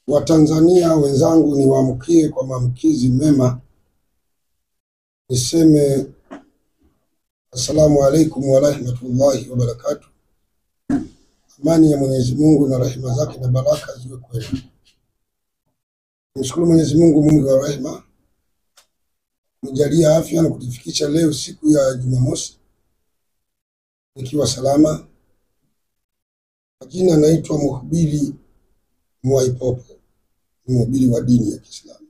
Watanzania wenzangu, niwaamkie kwa maamkizi mema, niseme assalamu alaikum wa rahmatullahi wa barakatuh. Amani ya Mwenyezi Mungu na rehema zake na baraka ziwe kwenu. Nishukuru Mwenyezi Mungu mwingi wa rehema nijalia afya na kutufikisha leo siku ya Jumamosi nikiwa salama. Jina naitwa Mhubiri Mwaipopo, mhubiri wa dini ya Kiislamu,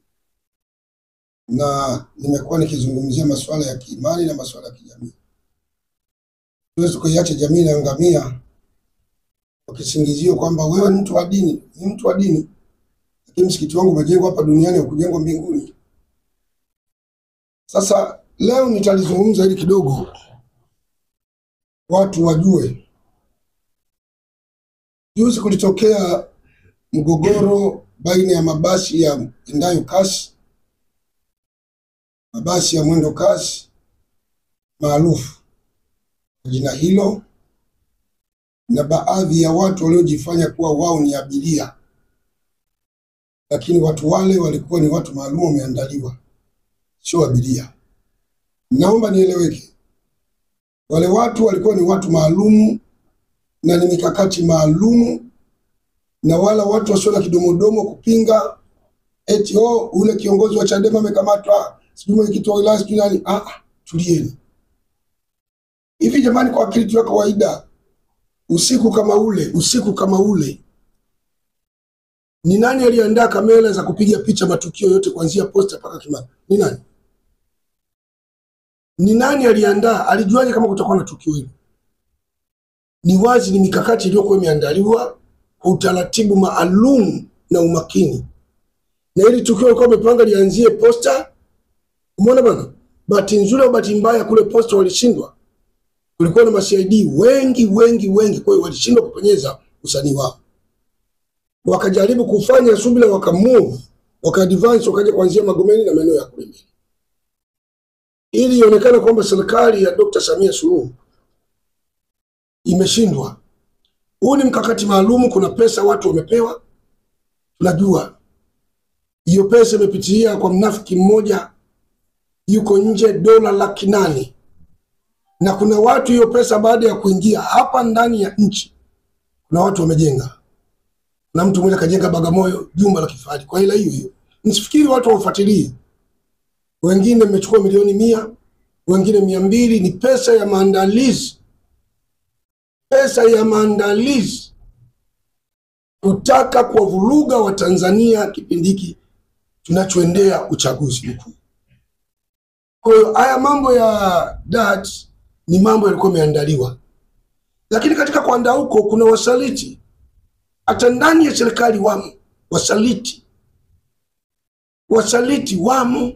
na nimekuwa nikizungumzia masuala ya kiimani na masuala ya kijamii. Tuwezi kuiacha jamii na ngamia wakisingizio kwamba wewe ni mtu wa dini, ni mtu wa dini, lakini msikiti wangu umejengwa hapa duniani au kujengwa mbinguni. Sasa leo nitalizungumza hili kidogo watu wajue. Juzi kulitokea mgogoro baina ya mabasi ya endayo kasi, mabasi ya mwendo kasi maarufu jina hilo, na baadhi ya watu waliojifanya kuwa wao ni abiria, lakini watu wale walikuwa ni watu maalum wameandaliwa, sio abiria. Naomba nieleweke, wale watu walikuwa ni watu maalum na ni mikakati maalum, na wala watu wasio na kidomodomo kupinga eti ule kiongozi wa Chadema amekamatwa, sijui mwenyekiti wa wilaya sijui nani. Tulieni. Hivi jamani, kwa akili tu ya kawaida, usiku kama ule ni nani aliandaa kamera za kupiga picha matukio yote kuanzia posta mpaka Kimara? Ni nani? Ni nani aliandaa? Alijuaje kama kutakuwa na tukio hilo? Ni wazi ni mikakati iliyokuwa imeandaliwa kwa utaratibu maalum na umakini. Na ili tukio lilikuwa limepanga lianzie posta. Umeona bwana? Bahati nzuri au bahati mbaya, kule posta walishindwa. Kulikuwa na ma-CID wengi, kwa hiyo walishindwa kupenyeza usanii wao. Wakajaribu kufanya subira, wakamove, waka-advance, wakaja kuanzia Magomeni na maeneo ya kule mbele. Ili ionekana kwamba serikali ya Dr. Samia Suluhu imeshindwa. Huu ni mkakati maalum, kuna pesa watu wamepewa. Tunajua hiyo pesa imepitia kwa mnafiki mmoja yuko nje, dola 800,000. Na kuna watu hiyo pesa baada ya kuingia hapa ndani ya nchi, kuna watu wamejenga. Na mtu mmoja kajenga Bagamoyo jumba la kifahari kwa hela hiyo. Msifikiri watu wafuatilie. Wengine wamechukua milioni 100, wengine 200. Ni pesa ya maandalizi. Pesa ya maandalizi kutaka kuwavuruga wa Tanzania kipindi hiki tunachoendea uchaguzi mkuu. Kwa hiyo haya mambo ya DAT ni mambo yalikuwa yameandaliwa, lakini katika kuandaa huko kuna wasaliti. Hata ndani ya serikali wamo wasaliti wamo.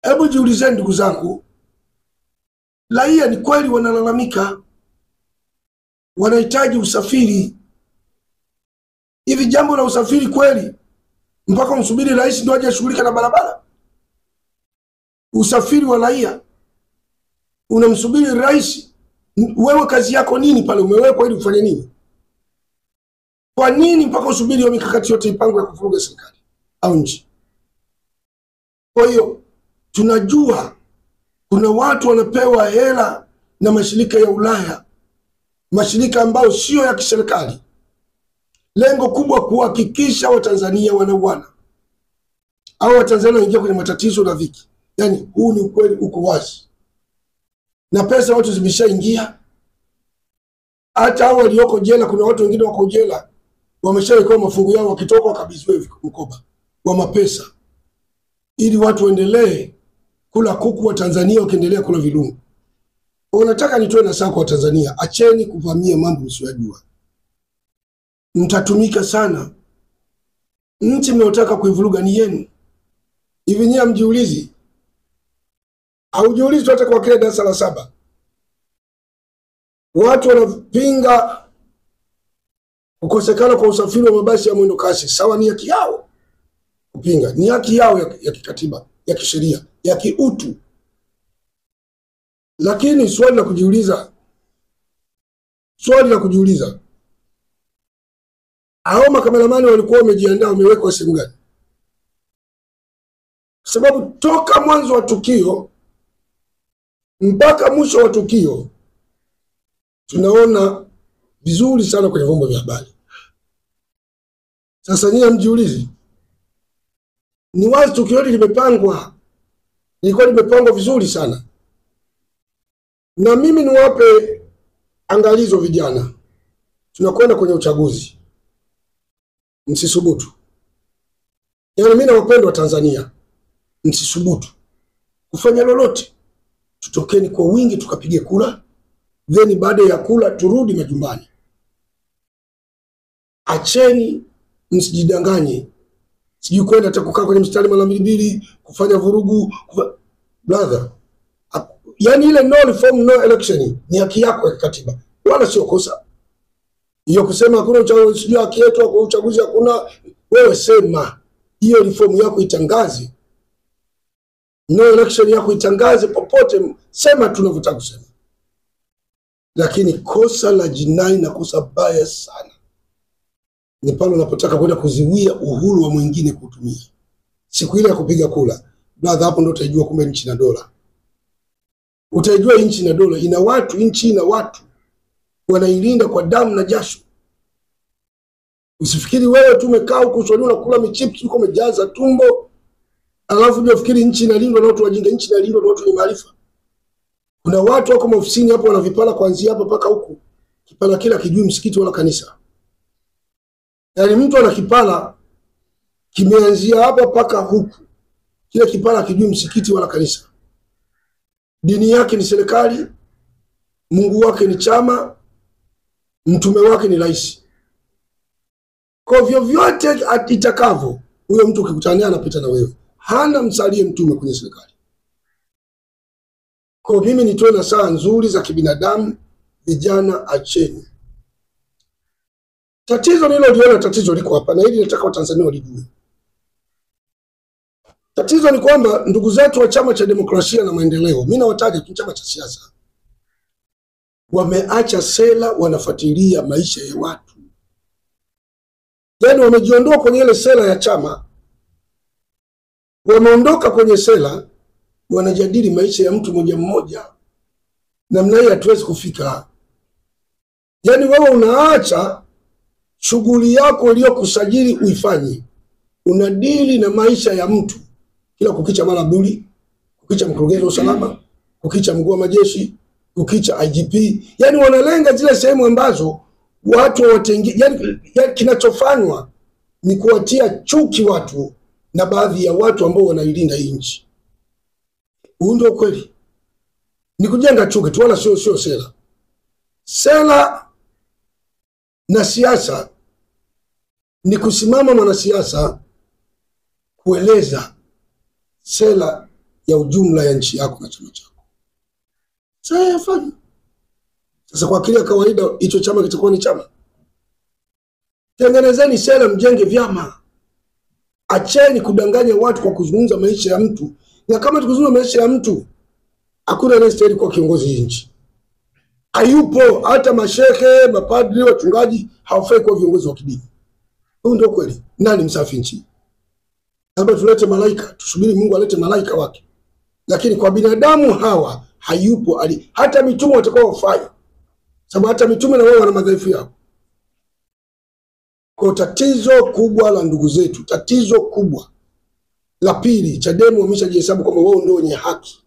Hebu jiulizeni ndugu zangu, raia ni kweli wanalalamika, wanahitaji usafiri. Hivi jambo la usafiri kweli mpaka msubiri rais ndio aje ashughulika na barabara? Usafiri wa raia unamsubiri rais? Wewe kazi yako nini pale? Umewekwa ili ufanye nini? Kwa nini mpaka usubiri hiyo mikakati yote ipangwe ya kuvuruga serikali au nchi? Kwa hiyo tunajua kuna watu wanapewa hela na mashirika ya Ulaya, mashirika ambayo sio ya kiserikali. Lengo kubwa kuhakikisha Watanzania wanauana au Watanzania wanaingia kwenye matatizo na dhiki. Yaani huu ni ukweli, uko wazi. Na pesa watu zimeshaingia. Hata hao walioko jela, kuna watu wengine wako jela wameshawekewa mafungu yao, wakitoka wakabidhiwa mkoba wa mapesa ili watu waendelee kula kuku wa Tanzania wakiendelea kula vilungu. Unataka nitoe nasaha kwa Tanzania, acheni kuvamia mambo msiyojua. Mtatumika sana. Nchi mnaotaka kuivuruga ni yenu. Hivi nyinyi mjiulizi? Haujiulizi hata kwa kile darasa la 7. Watu wanapinga kukosekana kwa usafiri wa mabasi ya mwendo kasi. Sawa, ni haki yao kupinga, ni haki yao ya kikatiba, ya kisheria, ya kiutu. Lakini swali la kujiuliza, hao makameramani walikuwa wamejiandaa, wamewekwa sehemu gani? Sababu toka mwanzo wa tukio mpaka mwisho wa tukio tunaona vizuri sana kwenye vyombo vya habari. Sasa nyinyi mjiulize, ni wazi tukio hili limepangwa, lilikuwa limepangwa vizuri sana. Na mimi niwape angalizo vijana, tunakwenda kwenye uchaguzi, msisubutu. Yaani mimi na wapendwa wa Tanzania, msisubutu kufanya lolote. Tutokeni kwa wingi tukapige kura, then baada ya kula turudi majumbani. Acheni, msijidanganye. Sijui kwenda hata kukaa kwenye mstari mara mbili kufanya vurugu, brother. Yaani ile no reform no election ni haki yako ya katiba, wala sio kosa. Hiyo kusema hakuna uchaguzi, sijui haki yetu kwa uchaguzi hakuna, wewe sema hiyo reform yako itangaze. No election yako itangaze popote, sema tunavyotaka kusema. Lakini kosa la jinai na kosa baya sana ni pale unapotaka kwenda kuziwia uhuru wa mwingine kutumia. Siku ile ya kupiga kula, brother, hapo ndio utajua kumbe nchi na dola. Utajua nchi na dola ina watu, nchi ina watu wanailinda kwa damu na jasho. Usifikiri wewe tu umekaa huko usoni unakula michips uko umejaza tumbo, alafu unafikiri nchi inalindwa na watu wajinga. Nchi inalindwa na watu wenye maarifa. Kuna watu wako ofisini hapo wana vipala kuanzia hapa mpaka huku. Kipala kila kijui msikiti wala kanisa. Yaani mtu ana kipala kimeanzia hapa mpaka huku. Kila kipala kijui msikiti wala kanisa. Dini yake ni serikali, Mungu wake ni chama, mtume wake ni rais. Kwa vyovyote itakavyo, huyo mtu ukikutania anapita na wewe. Hana msalie mtume kwenye serikali. Kwa mimi nitoe na saa nzuri za kibinadamu, vijana acheni. Tatizo nililoliona, tatizo liko hapa na hili nataka Watanzania walijue. Tatizo ni kwamba ndugu zetu wa Chama cha Demokrasia na Maendeleo, mimi nawataja tu chama cha siasa, wameacha sera, wanafuatilia maisha ya watu. Yaani wamejiondoa kwenye ile sera ya chama, wameondoka kwenye sera, wanajadili maisha ya mtu mmoja mmoja. Namna hii hatuwezi kufika. Yaani wewe unaacha shughuli yako iliyokusajili uifanye, unadili na maisha ya mtu. Kila kukicha mara Abduli, kukicha mkurugenzi wa usalama, kukicha mkuu wa majeshi, kukicha IGP. Yaani wanalenga zile sehemu ambazo watu watengi. Yaani kinachofanywa ni kuwatia chuki watu na baadhi ya watu ambao wanailinda nchi. Huu ndio kweli. Ni kujenga chuki tu, wala sio sera. Sera na siasa ni kusimama mwanasiasa kueleza sera ya ujumla ya nchi yako na chama chako. Sasa yafanye. Sasa kwa akili ya kawaida hicho chama kitakuwa ni chama. Tengenezeni sera, mjenge vyama. Acheni kudanganya watu kwa kuzungumza maisha ya mtu. Na kama tukizungumza maisha ya mtu, hakuna anayestahili kuwa kiongozi nchi. Hayupo. Hata mashehe, mapadri, wachungaji hawafai kuwa viongozi wa kidini. Huu ndio kweli. Nani msafi nchi? Labda tulete malaika, tusubiri Mungu alete malaika wake. Lakini kwa binadamu hawa hayupo. Hata mitume watakuwa wafai. Sababu hata mitume na wao wana madhaifu yao. Kwa tatizo kubwa la ndugu zetu, tatizo kubwa la pili, Chadema wameshajihesabu kwamba wao ndio wenye haki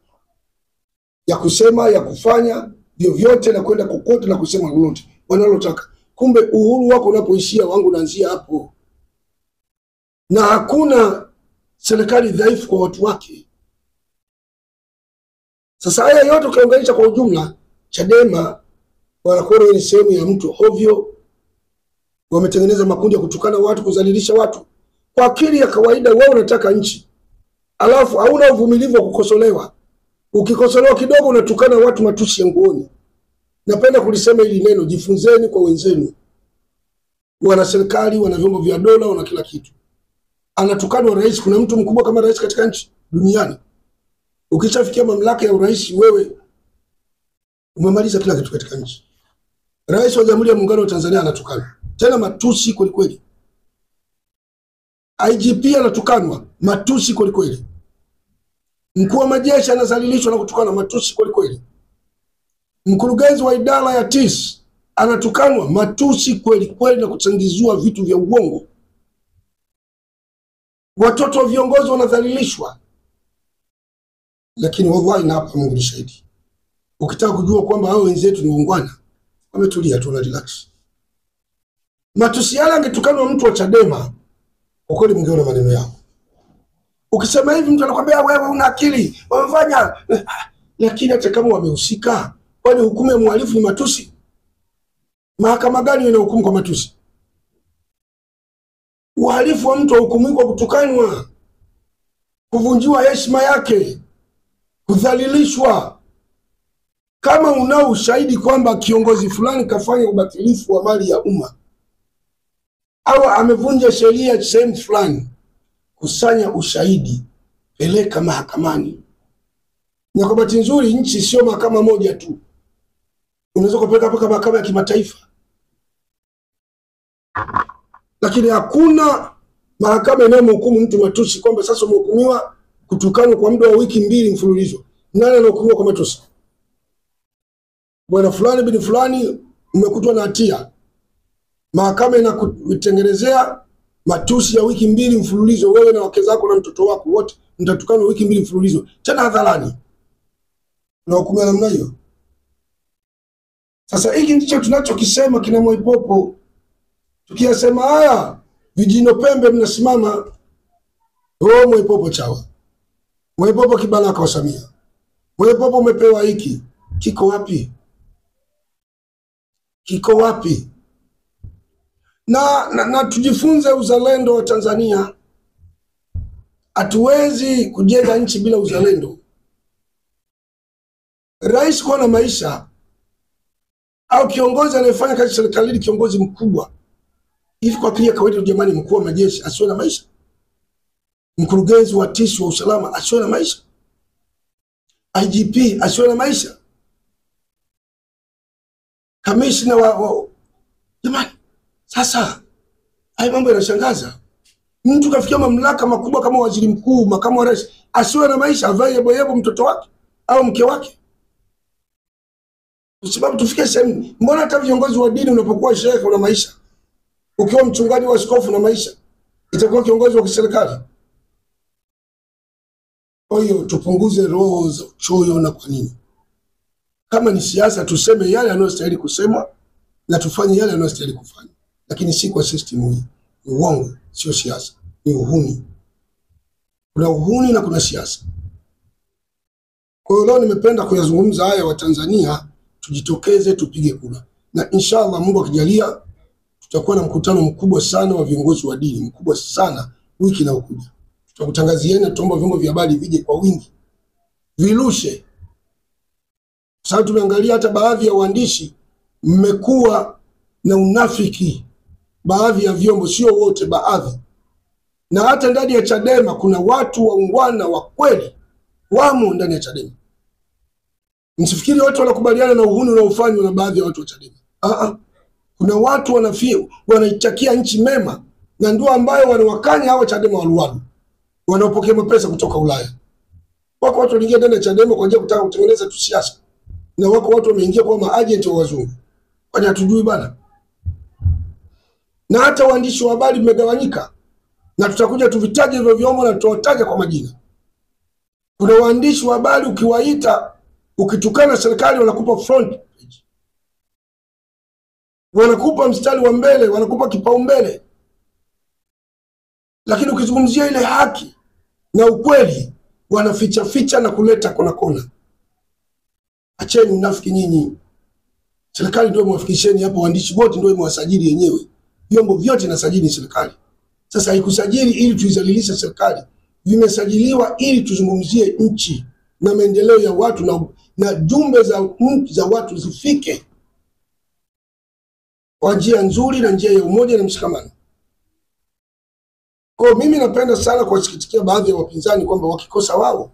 ya kusema, ya kufanya vyovyote na kwenda kokote na kusema lolote wanalotaka. Kumbe uhuru wako unapoishia, wangu unaanzia hapo. Na hakuna serikali dhaifu kwa watu wake. Sasa haya yote ukiunganisha kwa ujumla, Chadema wanakuwa ni sehemu ya mtu hovyo. Wametengeneza makundi ya kutukana watu, kuzalilisha watu. Kwa akili ya kawaida wewe unataka nchi, alafu hauna uvumilivu wa kukosolewa. Ukikosolewa kidogo unatukana watu matusi ya nguoni. Napenda kulisema hili neno, jifunzeni kwa wenzenu. Wana serikali, wana vyombo vya dola, wana kila kitu. Anatukana rais. Kuna mtu mkubwa kama rais katika nchi duniani? Ukishafikia mamlaka ya urais, wewe umemaliza kila kitu katika nchi. Rais wa Jamhuri ya Muungano wa Tanzania anatukana. Tena matusi kweli kweli. IGP anatukanwa matusi kweli kweli. Mkuu wa majeshi anazalilishwa na kutukana matusi kweli kweli. Mkurugenzi wa idara ya TIS anatukanwa matusi kweli kweli na kuchangizua vitu vya uongo. Watoto wa viongozi wanadhalilishwa. Lakini wallahi na hapa Mungu ni shahidi. Ukitaka kujua kwamba hao wenzetu ni waungwana, wametulia tu na relax. Matusi yale angetukanwa mtu wa Chadema, kwa kweli mngeona maneno yao. Ukisema hivi mtu anakuambia wewe una akili, wamefanya. Lakini hata kama wamehusika, kwani hukumu ya mhalifu ni matusi? Mahakama gani inahukumu kwa matusi? Uhalifu wa mtu hukumu kwa kutukanwa, kuvunjiwa heshima yake, kudhalilishwa. Kama unao ushahidi kwamba kiongozi fulani kafanya ubatilifu wa mali ya umma au amevunja sheria sehemu fulani, kusanya ushahidi, peleka mahakamani. Na kwa bahati nzuri nchi sio mahakama moja tu. Unaweza kupeleka mpaka mahakama ya kimataifa. Lakini hakuna mahakama inayomhukumu mtu matusi kwamba sasa umehukumiwa kutukanwa kwa muda wa wiki 2 mfululizo. Nani anahukumiwa kwa matusi? Bwana fulani bin fulani umekutwa na hatia. Mahakama inakutengenezea matusi ya wiki 2 mfululizo, wewe na wake zako na mtoto wako wote mtatukanwa wiki 2 mfululizo. Tena hadharani. Na hukumu namna hiyo. Sasa hiki ndicho tunachokisema kina Mwaipopo. Tukiyasema haya, vijino pembe mnasimama. Mwaipopo chawa. Mwaipopo kibaraka wa Samia. Mwaipopo umepewa hiki. Kiko wapi? Kiko wapi? Na tujifunze uzalendo wa Tanzania. Hatuwezi kujenga nchi bila uzalendo. Rais kuwa na maisha au kiongozi anayefanya kazi serikalini, kiongozi mkubwa hivi kwa pia kawaida, jamani, mkuu wa majeshi asiwe na maisha? Mkurugenzi wa TIS wa usalama asiwe na maisha? IGP asiwe na maisha? Kamishna wa jamani, sasa hai mambo yanashangaza. Mtu kafikia mamlaka makubwa kama waziri mkuu, makamu wa rais, asiwe na maisha, avae yebo mtoto wake au mke wake? Kwa sababu tufike sehemu, mbona hata viongozi wa dini, unapokuwa shehe una maisha, ukiwa mchungaji wa askofu na maisha, itakuwa kiongozi wa kiserikali? Kwa hiyo tupunguze roho za uchoyo. Na kwa nini? Kama ni siasa, tuseme yale yanayostahili kusema na tufanye yale yanayostahili kufanya, lakini si kwa system hii. Ni uongo, sio siasa, ni uhuni. Kuna uhuni na kuna siasa. Kwa hiyo leo nimependa kuyazungumza haya. Wa Tanzania tujitokeze, tupige kura, na inshallah Mungu akijalia tutakuwa na mkutano mkubwa sana wa viongozi wa dini, mkubwa sana wiki inayokuja. Tutakutangazieni, tuomba vyombo vya habari vije kwa wingi, virushe. Sasa tumeangalia hata baadhi ya waandishi mmekuwa na unafiki, baadhi ya vyombo, sio wote, baadhi. Na hata ndani ya Chadema kuna watu waungwana wa kweli wamo ndani ya Chadema. Msifikiri watu wanakubaliana na uhuni unaofanywa na baadhi ya watu wa Chadema. Kuna watu wanaitakia nchi mema, na ndio ambayo wanawakanya hawa Chadema waluwalu wanaopokea mapesa kutoka Ulaya. Wako watu waliingia ndani ya Chadema kwa ajili ya kutaka kutengeneza tu siasa, na wako watu wameingia kwa maagent wa wazungu. Kwani hatujui bana? Na hata waandishi wa habari mmegawanyika, na tutakuja tuvitaje hivyo vyombo na tutawataja kwa majina. Kuna waandishi wa habari ukiwaita, ukitukana serikali wanakupa front page, wanakupa mstari wa mbele, wanakupa kipaumbele. Lakini ukizungumzia ile haki na ukweli, wanaficha ficha na kuleta kona kona. Acheni unafiki nyinyi. Serikali ndio imewafikisheni hapo, waandishi wote ndio imewasajili yenyewe. Vyombo vyote inasajili serikali. Sasa haikusajili ili tuizalilishe serikali. Vimesajiliwa ili tuzungumzie nchi na maendeleo ya watu, na jumbe za watu zifike kwa njia nzuri na njia ya umoja na mshikamano. Kwa mimi napenda sana kuwasikitikia baadhi ya wapinzani kwamba wakikosa wao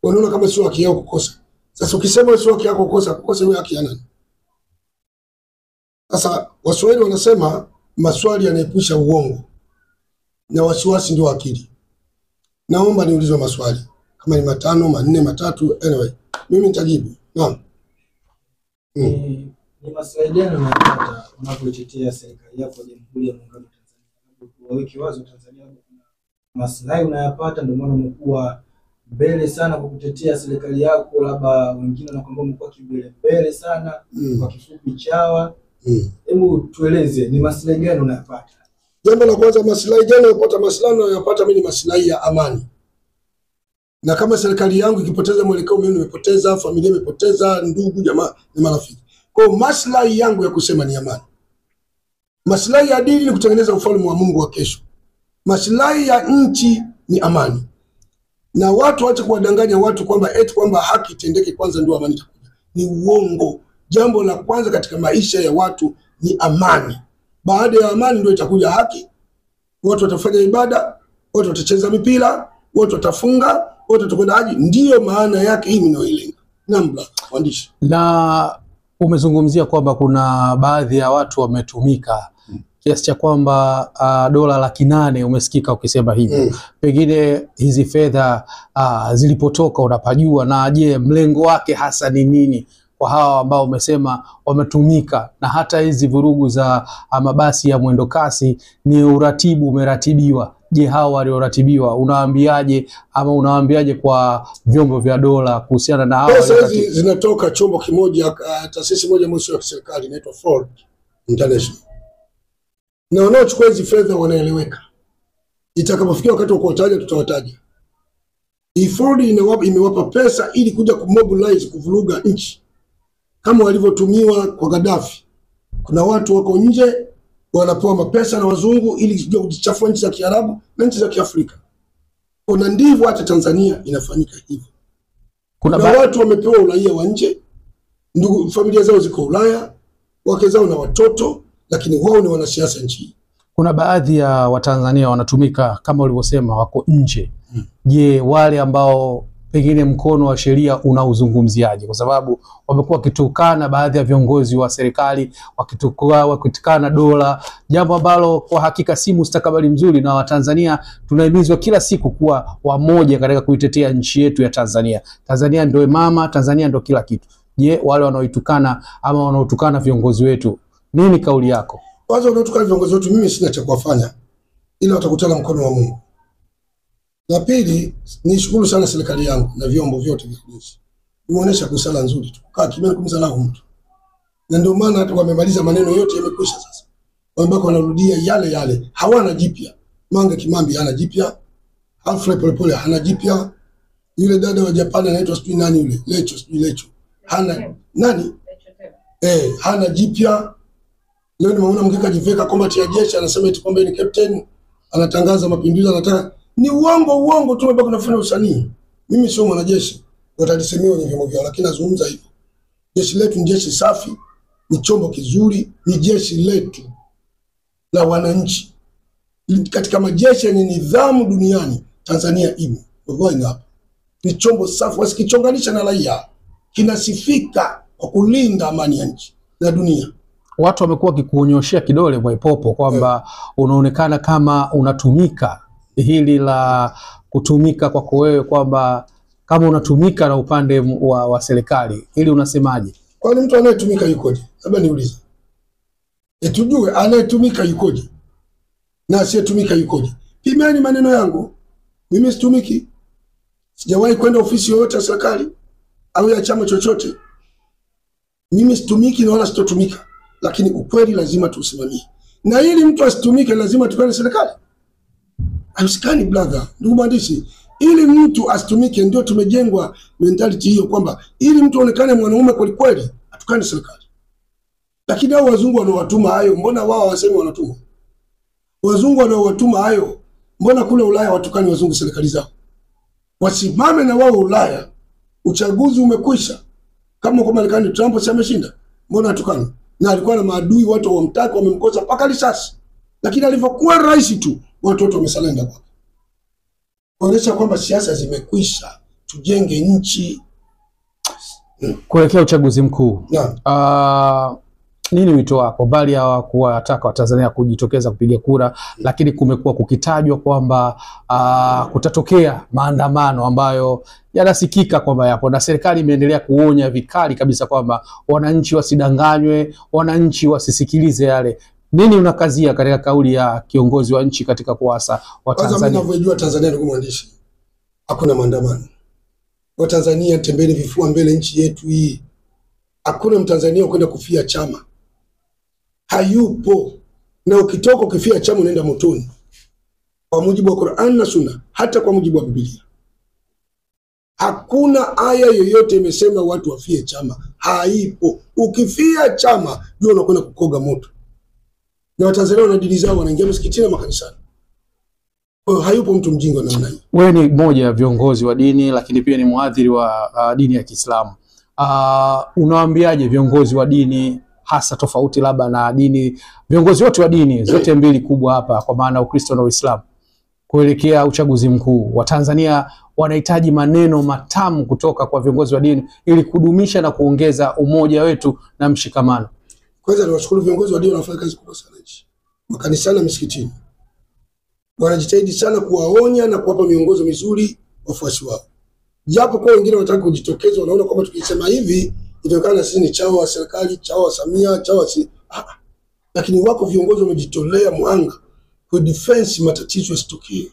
wanaona kama sio haki yao kukosa. Sasa ukisema sio haki yako kukosa wewe haki ya nani? Sasa Waswahili wanasema maswali yanaepusha uongo. na wasiwasi ndio akili. Naomba niulizwe maswali kama ni 5, 4, 3, anyway mimi nitajibu. Naam. Ni maslahi gani unapata unapotetea serikali yako ya Jamhuri ya Muungano wa Tanzania? Waweke wazi Tanzania kuna maslahi unayapata, ndio maana umekuwa mbele sana kwa kutetea serikali yako, labda wengine wanakuambia umekuwa mbele sana kwa kifupi chawa. Hebu tueleze ni maslahi gani unayapata? Jambo la kwanza, maslahi gani unapata? Maslahi unayopata mimi ni maslahi ya amani. Na kama serikali yangu ikipoteza mwelekeo, mimi nimepoteza, familia imepoteza, ndugu jamaa na marafiki. Kwa maslahi yangu ya kusema ni amani. Maslahi ya dini ni kutengeneza ufalme wa Mungu wa kesho. Maslahi ya nchi ni amani. Na watu waache kuwadanganya watu kwamba haki itendeke kwanza ndio amani itakuja. Ni uongo. Jambo la kwanza katika maisha ya watu ni amani. Baada ya amani ndio itakuja haki. Watu watafanya ibada, watu watacheza mipira, watu watafunga, watu watakwenda haji. Ndiyo maana yake hii ninayoilenga. Namba waandishi. Na umezungumzia kwamba kuna baadhi ya watu wametumika kiasi cha kwamba dola 800 umesikika ukisema hivyo. Pengine hizi fedha zilipotoka unapajua, na je, mlengo wake hasa ni nini kwa hawa ambao umesema wametumika? Na hata hizi vurugu za mabasi ya mwendo kasi ni uratibu umeratibiwa. Je, hawa walioratibiwa unawaambiaje kwa vyombo vya dola kuhusiana na hawa? Pesa hizi zinatoka chombo kimoja, taasisi moja mwisho ya serikali inaitwa Ford International. Na wanaochukua hizi fedha wanaeleweka. Itakapofikia wakati wa kuwataja tutawataja. Ford imewapa pesa ili kuja kumobilize, kuvuruga nchi. Kama walivyotumiwa kwa Gaddafi. Kuna watu wako nje wanapewa mapesa na wazungu ili kujichafua nchi za Kiarabu na nchi za Kiafrika. Kuna ndivyo hata Tanzania inafanyika hivyo. Kuna watu wamepewa uraia wa nje, ndugu familia zao ziko Ulaya, wake zao na watoto, lakini wao ni wanasiasa nchi. Kuna baadhi ya Watanzania wanatumika kama ulivyosema wako nje. Je, wale ambao pengine mkono wa sheria unauzungumziaje? Kwa sababu wamekuwa wakitukana baadhi ya viongozi wa serikali, wakitukana dola, jambo ambalo kwa hakika si mustakabali mzuri, na Watanzania tunahimizwa kila siku kuwa wamoja katika kuitetea nchi yetu ya Tanzania. Tanzania ndio mama, Tanzania ndio kila kitu. Je, wale wanaoitukana ama wanaotukana viongozi wetu, nini kauli yako? Kwanza wanaotukana viongozi wetu mimi sina cha kuwafanya, ila watakutana mkono wa Mungu. La pili, nishukuru sana serikali yangu na vyombo vyote vya nchi. Umeonyesha busara nzuri tu. Kaa kimya kumdharau mtu. Na ndio maana hata wamemaliza maneno yote yamekwisha sasa. Wambako wanarudia yale yale. Hawana jipya. Mange Kimambi hana jipya. Humphrey Polepole hana jipya. Yule dada wa Japan anaitwa sijui nani yule? Lecho. Hana nani? Hana jipya. Leo nimeona mkeka jiveka combat ya jeshi anasema eti kwamba ni captain, anatangaza mapinduzi, anataka ni uongo tu, mpaka nafanya usanii. Mimi sio mwanajeshi, watalisemea wenye vyombo vyao, lakini nazungumza hivyo. Jeshi letu ni jeshi safi, ni chombo kizuri, ni jeshi letu la wananchi. Katika majeshi yenye nidhamu duniani, Tanzania imo. Hapa ni chombo safi, wasikichonganisha na raia. Kinasifika kwa kulinda amani ya nchi na dunia. Watu wamekuwa wakikuonyoshia kidole Mwaipopo kwamba unaonekana kama unatumika. Hili la kutumika kwako wewe, kwamba kama unatumika na upande wa serikali, ili unasemaje? Kwani mtu anayetumika yukoje? Labda niulize. Tujue anayetumika yukoje na asiyetumika yukoje. Pimeni maneno yangu. Mimi situmiki. Sijawahi kwenda ofisi yoyote ya serikali au ya chama chochote. Mimi situmiki na wala sitotumika. Lakini ukweli lazima tuusimamie. Na ili mtu asitumike lazima tukane serikali. Haisikani brother, ndugu mwandishi. Ili mtu asitumike ndio tumejengwa mentality hiyo kwamba ili mtu aonekane mwanaume kweli kweli atukane serikali. Lakini hao wazungu wanaowatuma hayo, mbona wao wasemi wanatuma? Wazungu wanaowatuma hayo, mbona kule Ulaya watukani wazungu serikali zao? Wasimame na wao Ulaya, uchaguzi umekwisha. Kama kwa Marekani Trump si ameshinda, mbona atukana? Na alikuwa na maadui, watu wamtaka, wamemkosa paka risasi. Lakini alivyokuwa rais tu, watu wamesalenda kwake. Kuonyesha kwamba siasa zimekwisha, tujenge nchi kuelekea uchaguzi mkuu. nini wito wako, bali ya kuwataka Watanzania kujitokeza kupiga kura, lakini kumekuwa kukitajwa kwamba kutatokea maandamano ambayo yanasikika kwamba yapo, na serikali imeendelea kuonya vikali kabisa kwamba wananchi wasidanganywe, wananchi wasisikilize yale. Nini unakazia katika kauli ya kiongozi wa nchi katika kuasa Watanzania? Kwanza mimi ninavyojua Tanzania, ndugu mwandishi, hakuna maandamano. Watanzania tembeni vifua mbele nchi yetu hii. Hakuna Mtanzania kwenda kufia chama. Hayupo. Na ukitoka ukifia chama unaenda motoni. Kwa mujibu wa Qur'an na Sunna, hata kwa mujibu wa Biblia. Hakuna aya yoyote imesema watu wafie chama. Haipo. Ukifia chama jua unakwenda kukoga moto. Na Watanzania wana dini zao, wanaingia msikitini na makanisani. Kwa hiyo hayupo mtu mjinga namna hiyo. Wewe ni mmoja wa viongozi wa dini, lakini pia ni mhadhiri wa dini ya Kiislamu. Unawaambiaje viongozi wa dini, hasa tofauti labda na dini, viongozi wote wa dini zote mbili kubwa hapa, kwa maana Ukristo na Uislamu, kuelekea uchaguzi mkuu? Watanzania wanahitaji maneno matamu kutoka kwa viongozi wa dini ili kudumisha na kuongeza umoja wetu na mshikamano. Kwanza niwashukuru viongozi wa dini, wanafanya kazi kubwa sana nchi. Makanisani na misikitini wanajitahidi sana kuwaonya na kuwapa miongozo mizuri wafuasi wao. Japo kwa wengine wanataka kujitokeza, wanaona kwamba tukisema hivi itaonekana sisi ni chao wa serikali, chao wa Samia, chao wa lakini wako viongozi wamejitolea muhanga kwa defense matatizo yasitokee.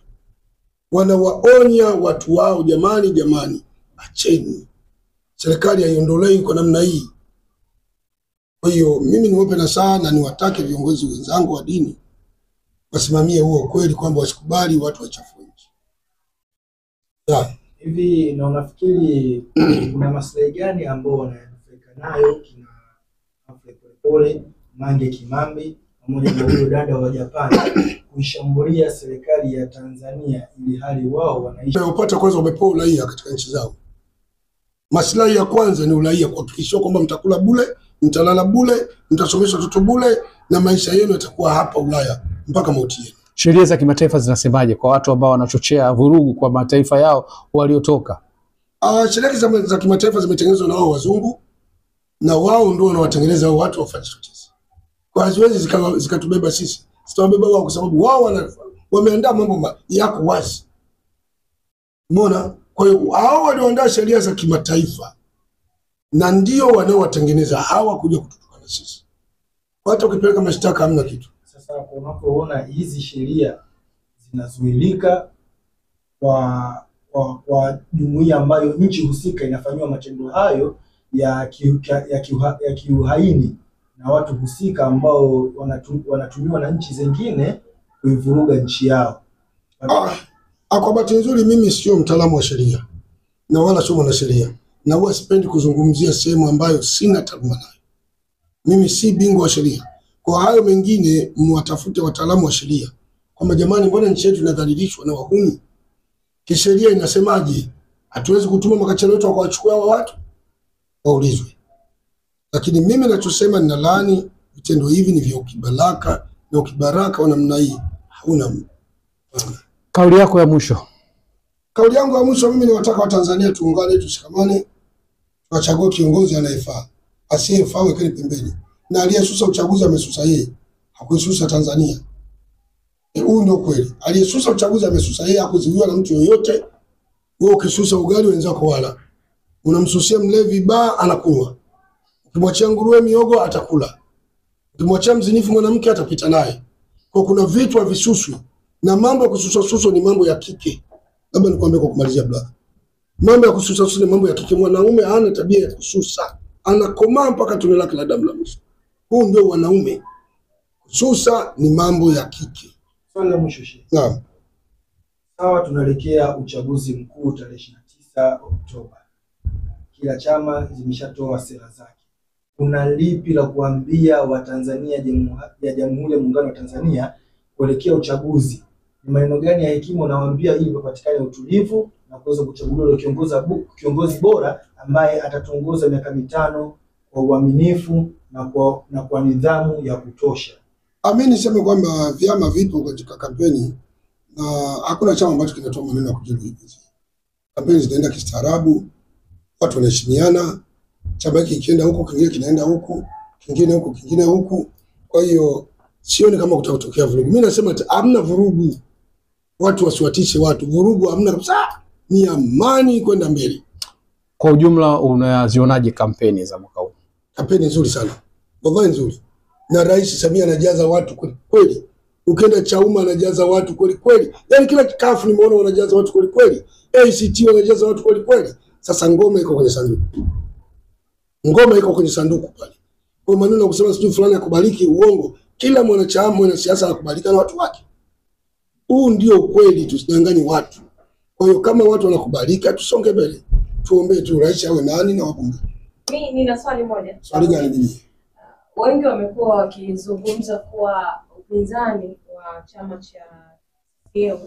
Wanawaonya watu wao, jamani, acheni. Serikali haiondolewi kwa namna hii. Kwa hiyo mimi niwape na sana, niwatake viongozi wenzangu wa dini wasimamie huo kweli, kwamba wasikubali watu wachafue nchi. Hivi na unafikiri kuna maslahi gani ambao wananufaika nayo kina Humphrey Polepole, Mange Kimambi pamoja na huyo dada wa Japan kuishambulia serikali ya Tanzania ili hali wao wanaishi? Wapata kwanza wamepewa uraia katika nchi zao. Maslahi ya kwanza ni uraia, kuhakikisha kwamba mtakula bure, mtalala bure, mtasomesha watoto bure, na maisha yenu yatakuwa hapa Ulaya mpaka mauti yenu. Sheria za kimataifa zinasemaje kwa watu ambao wanachochea vurugu kwa mataifa yao waliotoka? Sheria za kimataifa zimetengenezwa na wao wazungu, na wao ndio wanawatengeneza hao watu wafanye chochote. Kwa haziwezi zikatubeba sisi. Sitawabeba wao kwa sababu wao wameandaa mambo yako wazi. Umeona? Kwa hiyo hao walioandaa sheria za kimataifa na ndio wanaowatengeneza hawa kuja kututukana sisi. Hata ukipeleka mashtaka hamna kitu. Sasa unapoona hizi sheria zinazuilika kwa jumuiya ambayo nchi husika inafanywa matendo hayo ya kiuhaini na watu husika ambao wanatumiwa na nchi zingine kuivuruga nchi yao. Kwa bahati nzuri mimi sio mtaalamu wa sheria na wala sio mwanasheria, na huwa sipendi kuzungumzia sehemu ambayo sina taaluma nayo. Mimi si bingwa wa sheria. Kwa hayo mengine mwatafute wataalamu wa sheria. Kwamba jamani, mbona nchi yetu inadhalilishwa na wahuni? Kisheria inasemaje? Hatuwezi kutuma makachero wetu wakawachukua hao watu? Waulizwe. Lakini mimi ninachosema ninalaani vitendo hivi ni vya ukibaraka, na ukibaraka wa namna hii hauna. Kauli yako ya mwisho? Kauli yangu ya mwisho, mimi niwataka Watanzania tuungane, tushikamane, tuwachague kiongozi anayefaa. Asiyefaa wekeni pembeni. Na aliyesusa uchaguzi amesusa yeye, hakuisusa Tanzania. Huu ndio kweli. Aliyesusa uchaguzi amesusa yeye, hakuziwiwa na mtu yoyote. Wewe ukisusa ugali wenzako wala. Unamsusia mlevi baa anakunywa. Ukimwachia nguruwe miogo atakula. Ukimwachia mzinifu mwanamke atapita naye. Kwa kuna vitu havisuswi. Na mambo ya kususa ni mambo ya kike. Labda nikwambie kwa kumalizia brother. Mambo ya kususa ni mambo ya kike. Mwanaume hana tabia ya kususa. Anakomaa mpaka tone lake la damu la mwisho. Huu ndio wanaume. Kususa ni mambo ya kike. Swali la mwisho shehe. Naam. Sawa, tunaelekea uchaguzi mkuu tarehe 29 Oktoba. Kila chama zimeshatoa sera zake. Kuna lipi la kuambia Watanzania ya Jamhuri ya Muungano wa Tanzania kuelekea uchaguzi? Ni maneno gani ya hekima unawaambia ili papatikane utulivu na kuweza kuchaguliwa kiongozi bora ambaye atatuongoza miaka mitano kwa uaminifu na kwa nidhamu ya kutosha? Mimi niseme kwamba vyama vipo katika kampeni na hakuna chama ambacho kinatoa maneno ya kujeruhi. Kampeni zinaenda kistaarabu, watu wanaheshimiana, chama hiki kienda huko kingine kinaenda huko. kingine huku, kingine huku. Kwa hiyo sioni kama kutatokea vurugu. Mimi nasema hamna vurugu, watu wasiwatishe watu. Vurugu hamna kabisa, ni amani kwenda mbele. Kwa ujumla unazionaje kampeni za mwaka huu? Kampeni nzuri sana, wallahi nzuri, na Rais Samia anajaza watu kweli kweli. Ukienda Chauma anajaza watu kweli kweli, yani kila kikafu nimeona wanajaza watu kweli kweli. ACT wanajaza watu kweli kweli. Sasa ngoma iko kwenye sanduku, ngoma iko kwenye sanduku pale. Kwa maneno ya kusema sijui fulani akubariki, uongo. Kila mwanachama, mwanasiasa anakubalika na watu wake. Huu ndio ukweli, tusidanganye watu. Kwa hiyo kama watu wanakubalika, tusonge mbele, tuombe tu rais awe nani na wabunge. Mimi nina swali moja. Swali gani bibi? Wengi wamekuwa wakizungumza kuwa upinzani wa chama cha CCM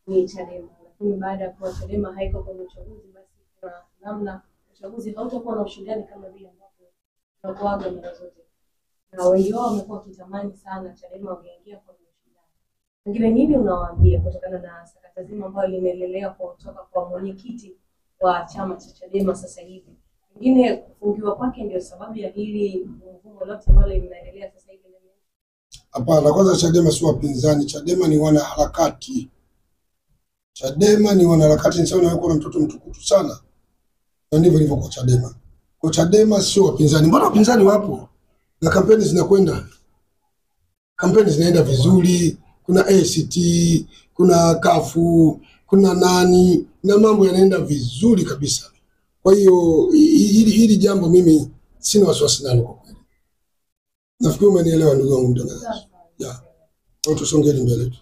ni Chadema, lakini baada ya kuwa Chadema haiko kwenye uchaguzi, basi kwa namna uchaguzi hautakuwa na ushindani kama vile ambavyo tunakuaga mara zote. Na wengi wao wamekuwa wakitamani sana Chadema wangeingia kwenye ushindani. Pengine nini unawaambia kutokana na sakata zima ambayo limeendelea kutoka kwa mwenyekiti wa chama cha Chadema sasa hivi? Pengine kufungiwa kwake ndio sababu ya hili mvumo lote ambalo linaendelea sasa hivi. Hapana, kwanza Chadema si wapinzani. Chadema ni wanaharakati. Chadema ni wanaharakati, nisema na kuna mtoto mtukutu sana. Na ndivyo ilivyo kwa Chadema. Kwa Chadema sio wapinzani. Mbona wapinzani wapo? Na kampeni zinakwenda. Kampeni zinaenda vizuri. Kuna ACT, kuna kafu, kuna nani, na mambo yanaenda vizuri kabisa. Kwa hiyo hili jambo mimi sina wasiwasi nalo kwa kweli. Nafikiri umenielewa ndugu wangu mtangazaji. Yeah. Tusongeni mbele tu.